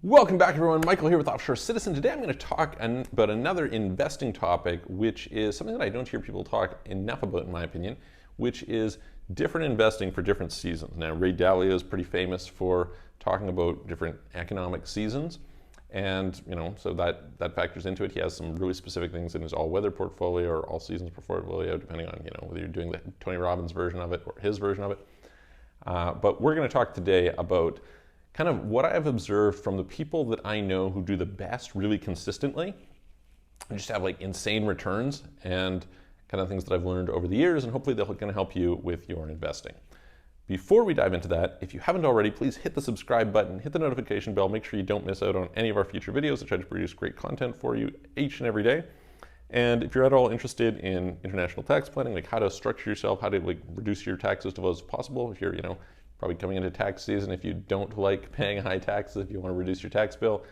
Welcome back, everyone. Michael here with Offshore Citizen. Today I'm going to talk about another investing topic, which is something that I don't hear people talk enough about, in my opinion, which is different investing for different seasons. Now, Ray Dalio is pretty famous for talking about different economic seasons, and so that factors into it. He has some really specific things in his all-weather portfolio or all-seasons portfolio, depending on whether you're doing the Tony Robbins version of it or his version of it. But we're going to talk today about kind of what I've observed from the people that I know who do the best really consistently and just have like insane returns, and kind of things that I've learned over the years, and hopefully they're going to help you with your investing. Before we dive into that, if you haven't already, please hit the subscribe button, hit the notification bell, make sure you don't miss out on any of our future videos. I try to produce great content for you each and every day. And if you're at all interested in international tax planning, like how to structure yourself, how to like reduce your taxes to as possible, if you're probably coming into tax season, if you don't like paying high taxes, if you want to reduce your tax bill,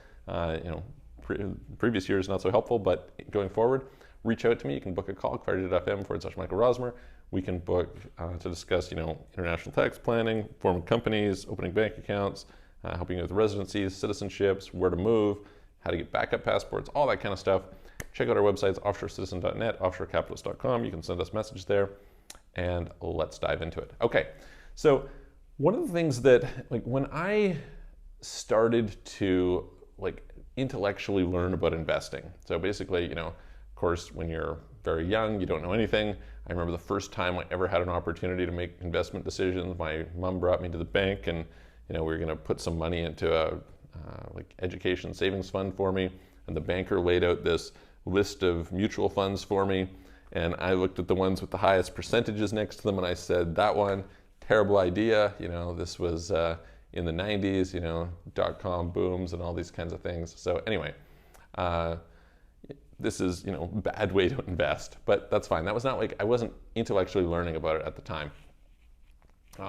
previous years not so helpful, but going forward, reach out to me. You can book a call, clarity.fm/Michael Rosmer. We can book to discuss, international tax planning, forming companies, opening bank accounts, helping you with residencies, citizenships, where to move, how to get backup passports, all that kind of stuff. Check out our websites, offshorecitizen.net, offshorecapitalist.com. You can send us messages there, and let's dive into it. Okay, so one of the things that, when I started to intellectually learn about investing, so basically, of course, when you're very young, you don't know anything. I remember the first time I ever had an opportunity to make investment decisions. My mom brought me to the bank, and we were going to put some money into a education savings fund for me, and the banker laid out this list of mutual funds for me, and I looked at the ones with the highest percentages next to them, and I said, that one, terrible idea. This was in the 90s, dot-com booms and all these kinds of things. So anyway, this is, bad way to invest, but that's fine. That was not I wasn't intellectually learning about it at the time.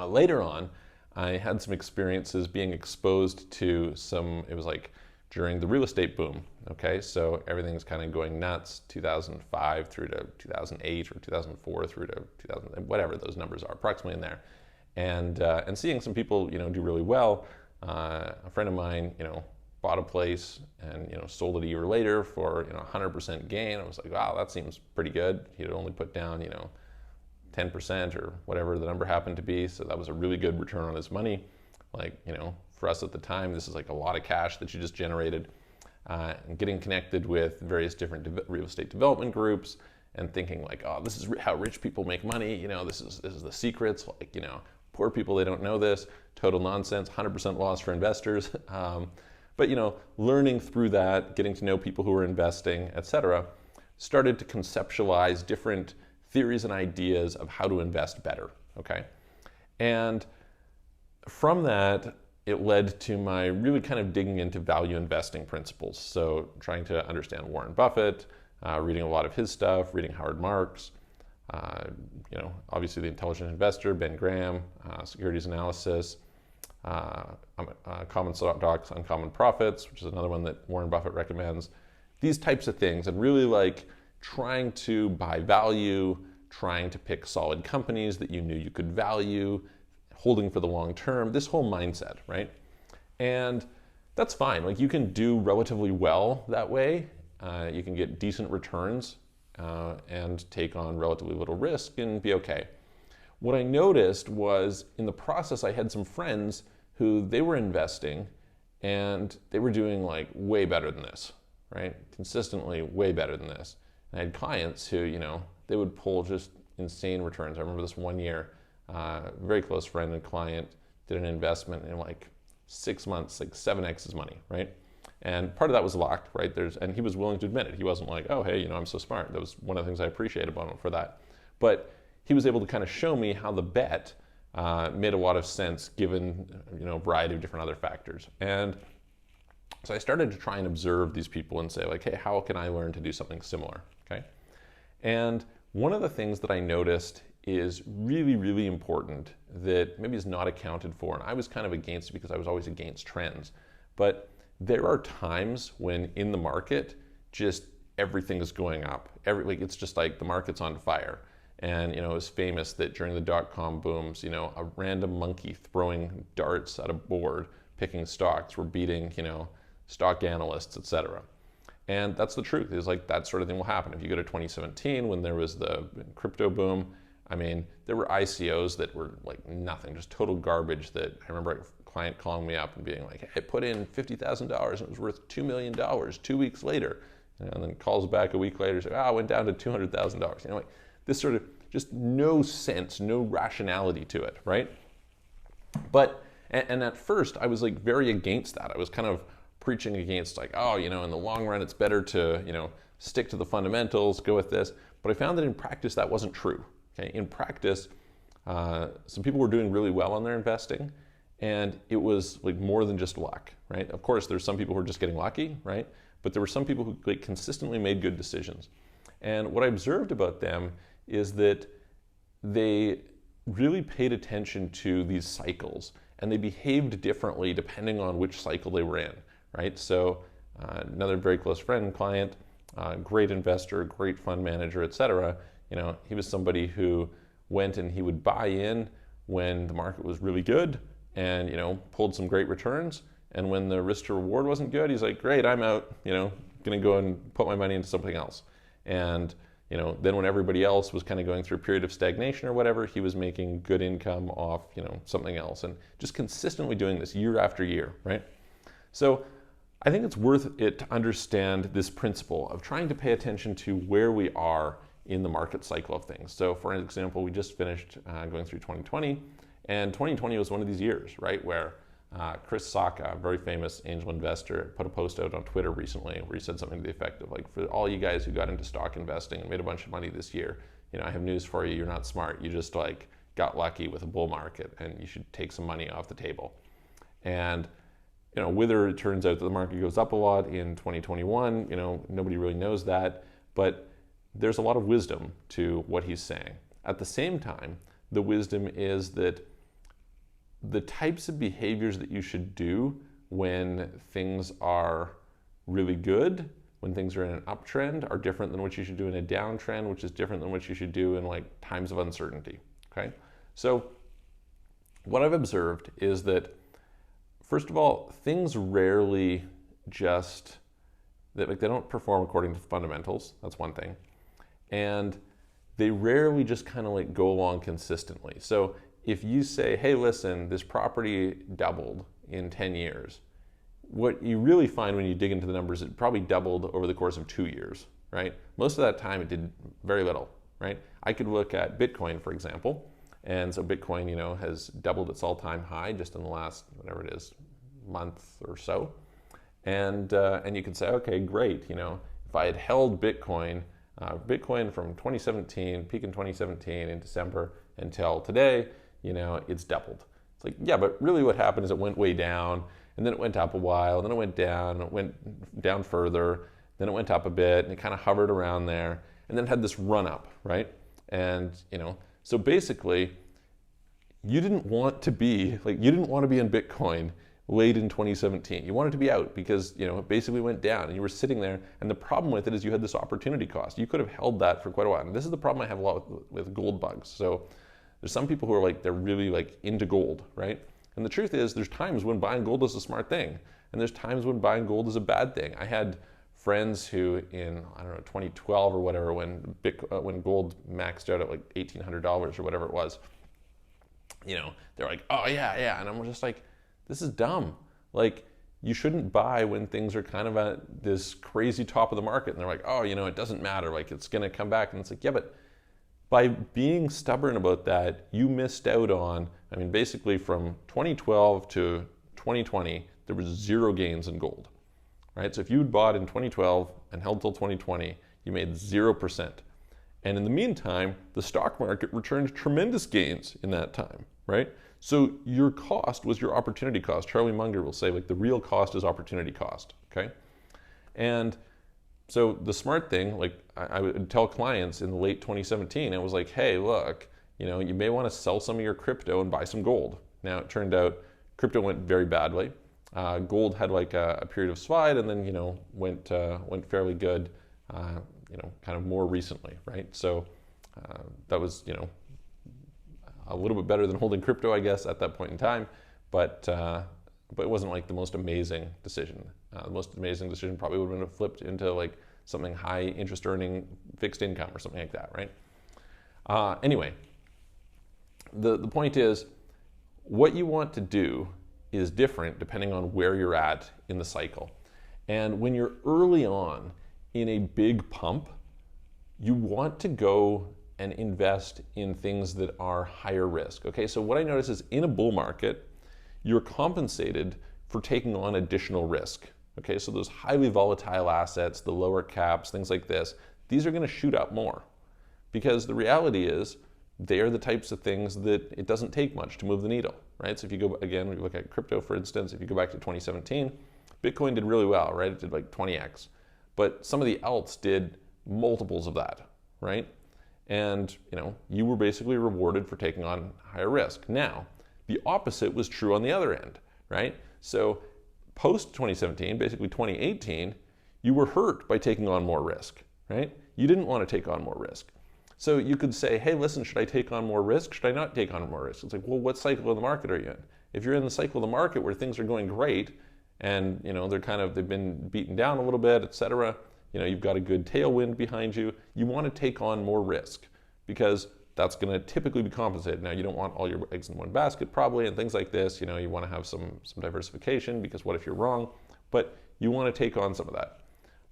Later on, I had some experiences being exposed to it was during the real estate boom. Okay, so everything's kind of going nuts, 2005 through to 2008 or 2004 through to 2000, whatever those numbers are, approximately in there. And seeing some people, do really well. A friend of mine, bought a place and, sold it a year later for, 100% gain. I was like, wow, that seems pretty good. He'd only put down, 10% or whatever the number happened to be. So that was a really good return on his money. For us at the time, this is a lot of cash that you just generated. And getting connected with various different real estate development groups and thinking oh, this is how rich people make money. This is the secrets. Poor people, they don't know this. Total nonsense, 100% loss for investors. But learning through that, getting to know people who are investing, etc., started to conceptualize different theories and ideas of how to invest better. Okay, and from that, it led to my really kind of digging into value investing principles. So trying to understand Warren Buffett, reading a lot of his stuff, reading Howard Marks, obviously The Intelligent Investor, Ben Graham, Securities Analysis, Common Stocks, Uncommon Profits, which is another one that Warren Buffett recommends. These types of things, and really trying to buy value, trying to pick solid companies that you knew you could value, holding for the long term, this whole mindset, right? And that's fine. You can do relatively well that way. You can get decent returns and take on relatively little risk and be okay. What I noticed was in the process, I had some friends who they were investing and they were doing way better than this, right? Consistently way better than this. And I had clients who, they would pull just insane returns. I remember this one year, very close friend and client did an investment in 6 months, 7x his money, right? And part of that was luck, right? And he was willing to admit it. He wasn't oh, hey, I'm so smart. That was one of the things I appreciate about him for that. But he was able to kind of show me how the bet made a lot of sense given, a variety of different other factors. And so I started to try and observe these people and say hey, how can I learn to do something similar, okay? And one of the things that I noticed is really, really important that maybe is not accounted for, and I was kind of against it because I was always against trends, but there are times when in the market, just everything is going up. It's just the market's on fire. And it was famous that during the dot-com booms, a random monkey throwing darts at a board, picking stocks, were beating, stock analysts, etc. And that's the truth. Is like that sort of thing will happen. If you go to 2017 when there was the crypto boom, I mean, there were ICOs that were like nothing, just total garbage. That I remember a client calling me up and being like, "Hey, I put in $50,000 and it was worth $2 million 2 weeks later," and then calls back a week later, says, "Ah, it went down to $200,000." Like this sort of just no sense, no rationality to it, right? But and at first I was like very against that. I was kind of preaching against like, oh, in the long run it's better to stick to the fundamentals, go with this. But I found that in practice that wasn't true. Okay, in practice, some people were doing really well on their investing, and it was like more than just luck, right? Of course, there's some people who are just getting lucky, right? But there were some people who like consistently made good decisions. And what I observed about them is that they really paid attention to these cycles, and they behaved differently depending on which cycle they were in, right? So another very close friend, client, great investor, great fund manager, etc. He was somebody who went and he would buy in when the market was really good and, pulled some great returns. And when the risk to reward wasn't good, he's like, great, I'm out, gonna go and put my money into something else. And, then when everybody else was kind of going through a period of stagnation or whatever, he was making good income off, something else, and just consistently doing this year after year, right? So I think it's worth it to understand this principle of trying to pay attention to where we are in the market cycle of things. So for example, we just finished going through 2020, and 2020 was one of these years, right, where Chris Sacca, a very famous angel investor, put a post out on Twitter recently where he said something to the effect of like, for all you guys who got into stock investing and made a bunch of money this year, I have news for you, you're not smart, you just like got lucky with a bull market and you should take some money off the table. And whether it turns out that the market goes up a lot in 2021, nobody really knows that, but there's a lot of wisdom to what he's saying. At the same time, the wisdom is that the types of behaviors that you should do when things are really good, when things are in an uptrend, are different than what you should do in a downtrend, which is different than what you should do in like times of uncertainty, okay? So what I've observed is that, first of all, things rarely just, they don't perform according to fundamentals, that's one thing. And they rarely just kind of like go along consistently. So if you say, hey, listen, this property doubled in 10 years, what you really find when you dig into the numbers, it probably doubled over the course of 2 years, right? Most of that time it did very little, right? I could look at Bitcoin, for example, and so Bitcoin, has doubled its all-time high just in the last, whatever it is, month or so. And you could say, okay, great, if I had held Bitcoin from 2017, peak in 2017 in December until today, it's doubled. It's like, yeah, but really what happened is it went way down, and then it went up a while, then it went down further, then it went up a bit, and it kind of hovered around there, and then it had this run up, right? And, so basically, you didn't want to be in Bitcoin late in 2017. You wanted to be out because, it basically went down and you were sitting there, and the problem with it is you had this opportunity cost. You could have held that for quite a while. And this is the problem I have a lot with gold bugs. So there's some people who are like, they're really like into gold, right? And the truth is there's times when buying gold is a smart thing, and there's times when buying gold is a bad thing. I had friends who in, 2012 or whatever, when gold maxed out at like $1,800 or whatever it was, they're like, oh yeah. And I'm just like, this is dumb. Like, you shouldn't buy when things are kind of at this crazy top of the market. And they're like, oh, it doesn't matter. Like, it's going to come back. And it's like, yeah, but by being stubborn about that, you missed out on, basically from 2012 to 2020, there was zero gains in gold, right? So if you'd bought in 2012 and held till 2020, you made 0%. And in the meantime, the stock market returned tremendous gains in that time, right? So your cost was your opportunity cost. Charlie Munger will say, like, the real cost is opportunity cost, okay? And so the smart thing, like I would tell clients in late 2017, it was like, hey, look, you may want to sell some of your crypto and buy some gold. Now it turned out crypto went very badly. Gold had like a period of slide, and then went fairly good, kind of more recently, right? So that was a little bit better than holding crypto, I guess, at that point in time, but it wasn't like the most amazing decision. The most amazing decision probably would have been flipped into like something high interest earning fixed income or something like that, right? Anyway, the point is, what you want to do is different depending on where you're at in the cycle. And when you're early on in a big pump, you want to go and invest in things that are higher risk. Okay, so what I notice is in a bull market, you're compensated for taking on additional risk. Okay, so those highly volatile assets, the lower caps, things like this, these are going to shoot up more, because the reality is they are the types of things that it doesn't take much to move the needle, right? So if you go, again, we look at crypto, for instance, if you go back to 2017, Bitcoin did really well, right? It did like 20x, but some of the alts did multiples of that, right? And you were basically rewarded for taking on higher risk. Now, the opposite was true on the other end, right? So post 2017, basically 2018, you were hurt by taking on more risk, right? You didn't want to take on more risk. So you could say, hey, listen, should I take on more risk? Should I not take on more risk? It's like, well, what cycle of the market are you in? If you're in the cycle of the market where things are going great and they've been beaten down a little bit, et cetera, you've got a good tailwind behind you, you want to take on more risk because that's going to typically be compensated. Now, you don't want all your eggs in one basket probably and things like this. You want to have some diversification, because what if you're wrong? But you want to take on some of that.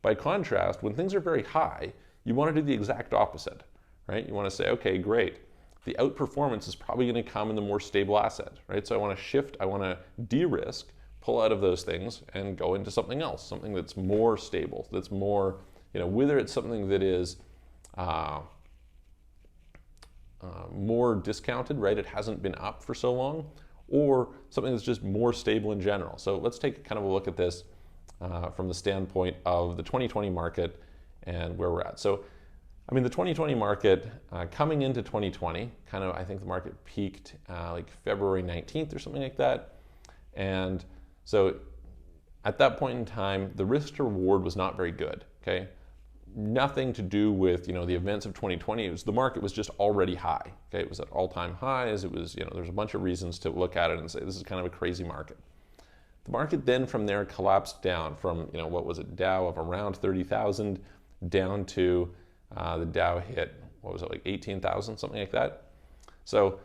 By contrast, when things are very high, you want to do the exact opposite, right? You want to say, okay, great. The outperformance is probably going to come in the more stable asset, right? So I want to shift, I want to de-risk, pull out of those things and go into something else, something that's more stable, that's more, whether it's something that is more discounted, right? It hasn't been up for so long, or something that's just more stable in general. So let's take kind of a look at this from the standpoint of the 2020 market and where we're at. So, the 2020 market, coming into 2020, I think the market peaked like February 19th or something like that. And so at that point in time, the risk to reward was not very good, okay? Nothing to do with, the events of 2020. The market was just already high, okay? It was at all-time highs. It was, there's a bunch of reasons to look at it and say, this is kind of a crazy market. The market then from there collapsed down from, what was it, Dow of around 30,000 down to the Dow hit, what was it, like 18,000, something like that? So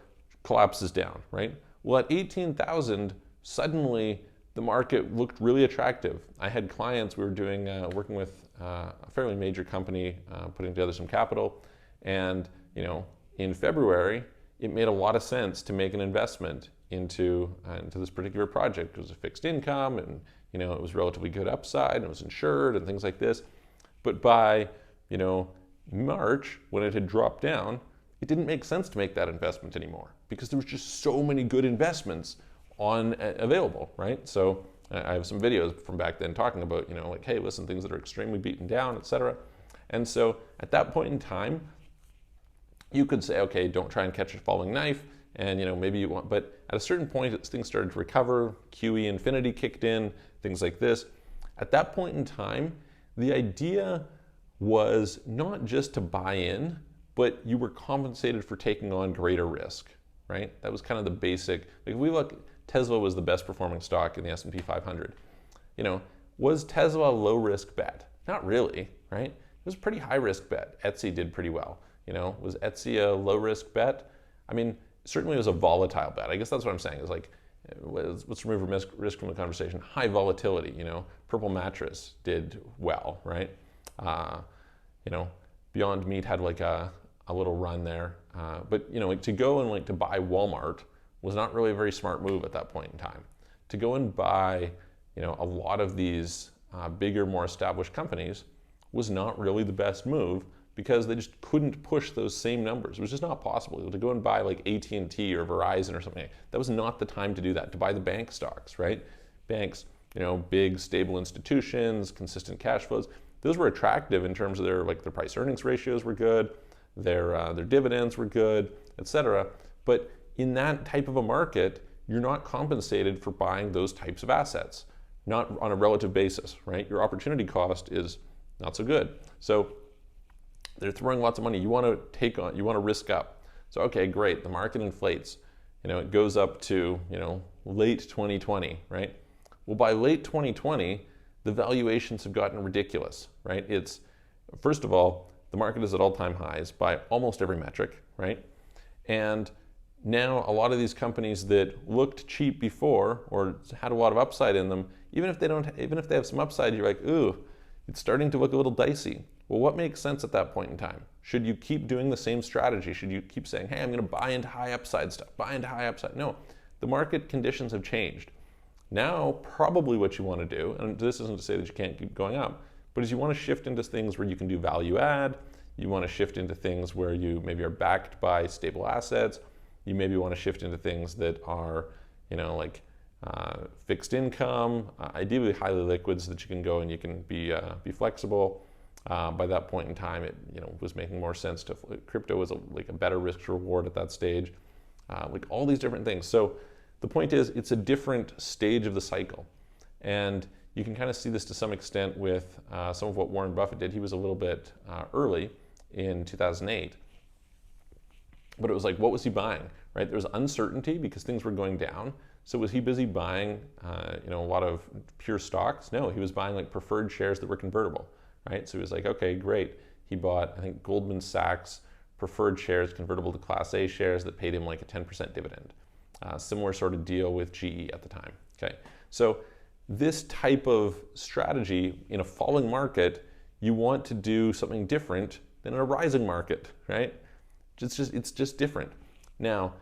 collapses down, right? Well, at 18,000, suddenly the market looked really attractive. I had clients, we were doing, working with a fairly major company, putting together some capital. And, in February, it made a lot of sense to make an investment into this particular project. It was a fixed income and, it was relatively good upside and it was insured and things like this. But by, March, when it had dropped down, it didn't make sense to make that investment anymore because there was just so many good investments available, right? So I have some videos from back then talking about, like, hey, listen, things that are extremely beaten down, et cetera. And so at that point in time, you could say, okay, don't try and catch a falling knife. And, maybe you want, but at a certain point, things started to recover. QE Infinity kicked in, things like this. At that point in time, the idea was not just to buy in, but you were compensated for taking on greater risk, right? That was kind of the basic. Like if we look, Tesla was the best performing stock in the S&P 500. Was Tesla a low risk bet? Not really, right? It was a pretty high risk bet. Etsy did pretty well. Was Etsy a low risk bet? Certainly it was a volatile bet. I guess that's what I'm saying. Is like, let's remove risk from the conversation. High volatility. Purple Mattress did well, right? Beyond Meat had like a little run there. But to go and to buy Walmart was not really a very smart move at that point in time. To go and buy, a lot of these bigger, more established companies was not really the best move because they just couldn't push those same numbers. It was just not possible. To go and buy like AT&T or Verizon or something, that was not the time to do that. To buy the bank stocks, right? Banks, big, stable institutions, consistent cash flows. Those were attractive in terms of their price earnings ratios were good, their dividends were good, et cetera. But in that type of a market, you're not compensated for buying those types of assets, not on a relative basis, right? Your opportunity cost is not so good. So they're throwing lots of money. You want to risk up. So, okay, great. The market inflates. It goes up to, late 2020, right? Well, by late 2020, the valuations have gotten ridiculous, right? It's, first of all, the market is at all-time highs by almost every metric, right? And now a lot of these companies that looked cheap before or had a lot of upside in them, even if they have some upside, you're like, ooh, it's starting to look a little dicey. Well, what makes sense at that point in time? Should you keep doing the same strategy? Should you keep saying, hey, I'm going to buy into high upside stuff, buy into high upside? No, the market conditions have changed. Now, probably what you want to do, and this isn't to say that you can't keep going up, but is you want to shift into things where you can do value add. You want to shift into things where you maybe are backed by stable assets. You maybe want to shift into things that are, like fixed income, ideally highly liquid, so that you can go and you can be flexible. By that point in time, it was making more sense to crypto was like a better risk to reward at that stage. Like all these different things. So the point is, it's a different stage of the cycle, and you can kind of see this to some extent with some of what Warren Buffett did. He was a little bit early in 2008. But it was like, what was he buying, right? There was uncertainty because things were going down. So was he busy buying, a lot of pure stocks? No, he was buying like preferred shares that were convertible, right? So he was like, okay, great. He bought, I think, Goldman Sachs preferred shares convertible to Class A shares that paid him like a 10% dividend. Similar sort of deal with GE at the time. Okay, so this type of strategy in a falling market, you want to do something different than in a rising market, right? It's just different. Now,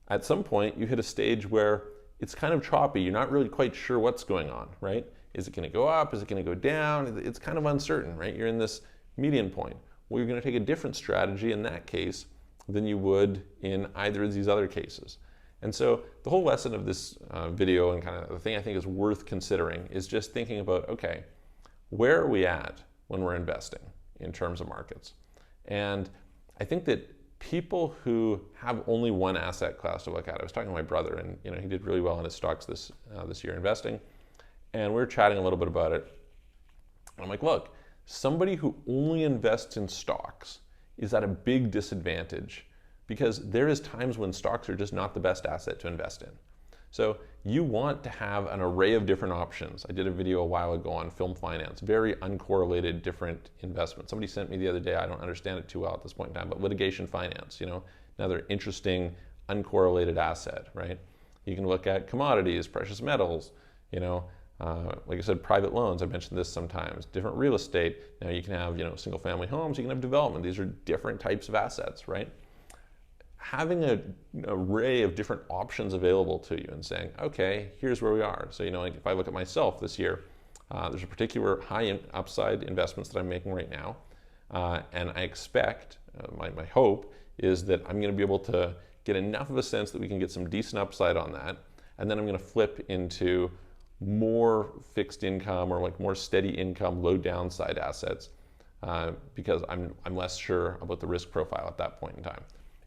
at some point, you hit a stage where it's kind of choppy. You're not really quite sure what's going on, right? Is it going to go up? Is it going to go down? It's kind of uncertain, right? You're in this median point. Well, you're going to take a different strategy in that case than you would in either of these other cases. And so the whole lesson of this video, and kind of the thing I think is worth considering, is just thinking about, okay, where are we at when we're investing in terms of markets? And I think that people who have only one asset class to look at, I was talking to my brother, and he did really well in his stocks this year investing, and we were chatting a little bit about it. And I'm like, look, somebody who only invests in stocks is at a big disadvantage, because there is times when stocks are just not the best asset to invest in. So you want to have an array of different options. I did a video a while ago on film finance, very uncorrelated different investments. Somebody sent me the other day, I don't understand it too well at this point in time, but litigation finance, another interesting uncorrelated asset, right? You can look at commodities, precious metals, like I said, private loans, I mentioned this sometimes, different real estate. Now you can have, single family homes, you can have development. These are different types of assets, right? Having an array of different options available to you and saying, okay, here's where we are. So, like if I look at myself this year, there's a particular high upside investments that I'm making right now. And I expect, my hope is that I'm going to be able to get enough of a sense that we can get some decent upside on that. And then I'm going to flip into more fixed income or like more steady income, low downside assets, because I'm less sure about the risk profile at that point in time.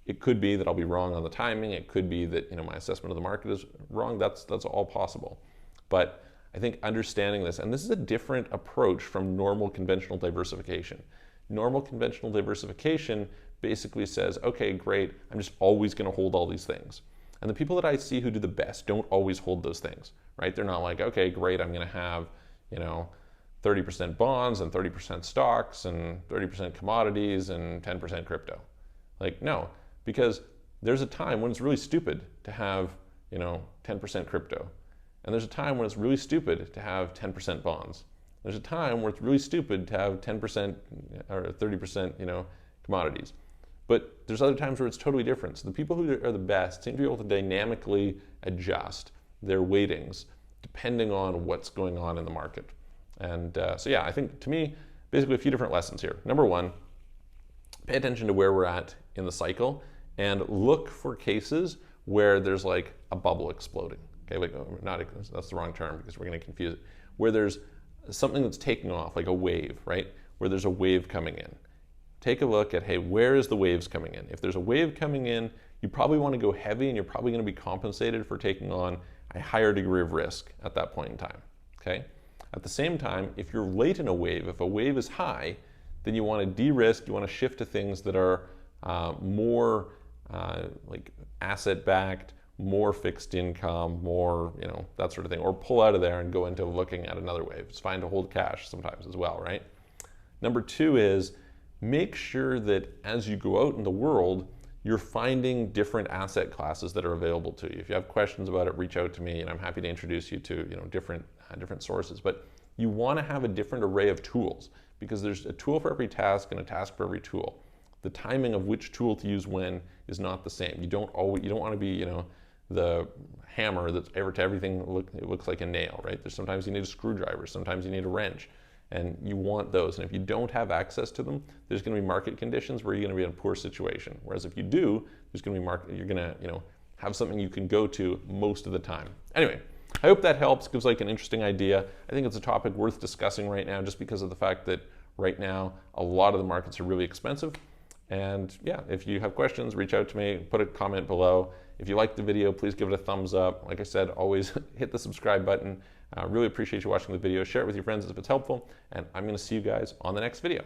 It could be that I'll be wrong on the timing. It could be that my assessment of the market is wrong. That's all possible. But I think understanding this, and this is a different approach from normal conventional diversification. Normal conventional diversification basically says, okay, great, I'm just always going to hold all these things. And the people that I see who do the best don't always hold those things, right? They're not like, okay, great, I'm going to have 30% bonds and 30% stocks and 30% commodities and 10% crypto. Like, no. Because there's a time when it's really stupid to have, 10% crypto. And there's a time when it's really stupid to have 10% bonds. There's a time where it's really stupid to have 10% or 30%, commodities. But there's other times where it's totally different. So the people who are the best seem to be able to dynamically adjust their weightings depending on what's going on in the market. And so yeah, I think to me, basically a few different lessons here. Number one, pay attention to where we're at in the cycle and look for cases where there's like a bubble exploding. Okay, like that's the wrong term because we're going to confuse it. Where there's something that's taking off, like a wave, right? Where there's a wave coming in. Take a look at, hey, where is the waves coming in? If there's a wave coming in, you probably want to go heavy and you're probably going to be compensated for taking on a higher degree of risk at that point in time, okay? At the same time, if you're late in a wave, if a wave is high, then you want to de-risk, you want to shift to things that are more like asset-backed more fixed income, more, that sort of thing, or pull out of there and go into looking at another way. It's fine to hold cash sometimes as well, right? Number two is make sure that as you go out in the world, you're finding different asset classes that are available to you. If you have questions about it, reach out to me and I'm happy to introduce you to different sources. But you want to have a different array of tools because there's a tool for every task and a task for every tool. The timing of which tool to use when is not the same. You don't want to be the hammer that's to everything it looks like a nail, right? There's sometimes you need a screwdriver, sometimes you need a wrench, and you want those. And if you don't have access to them, there's going to be market conditions where you're going to be in a poor situation. Whereas if you do, there's going to be you're going to have something you can go to most of the time. Anyway, I hope that helps, gives like an interesting idea. I think it's a topic worth discussing right now just because of the fact that right now a lot of the markets are really expensive. And yeah, if you have questions, reach out to me, put a comment below. If you liked the video, please give it a thumbs up. Like I said, always hit the subscribe button. I really appreciate you watching the video. Share it with your friends if it's helpful. And I'm going to see you guys on the next video.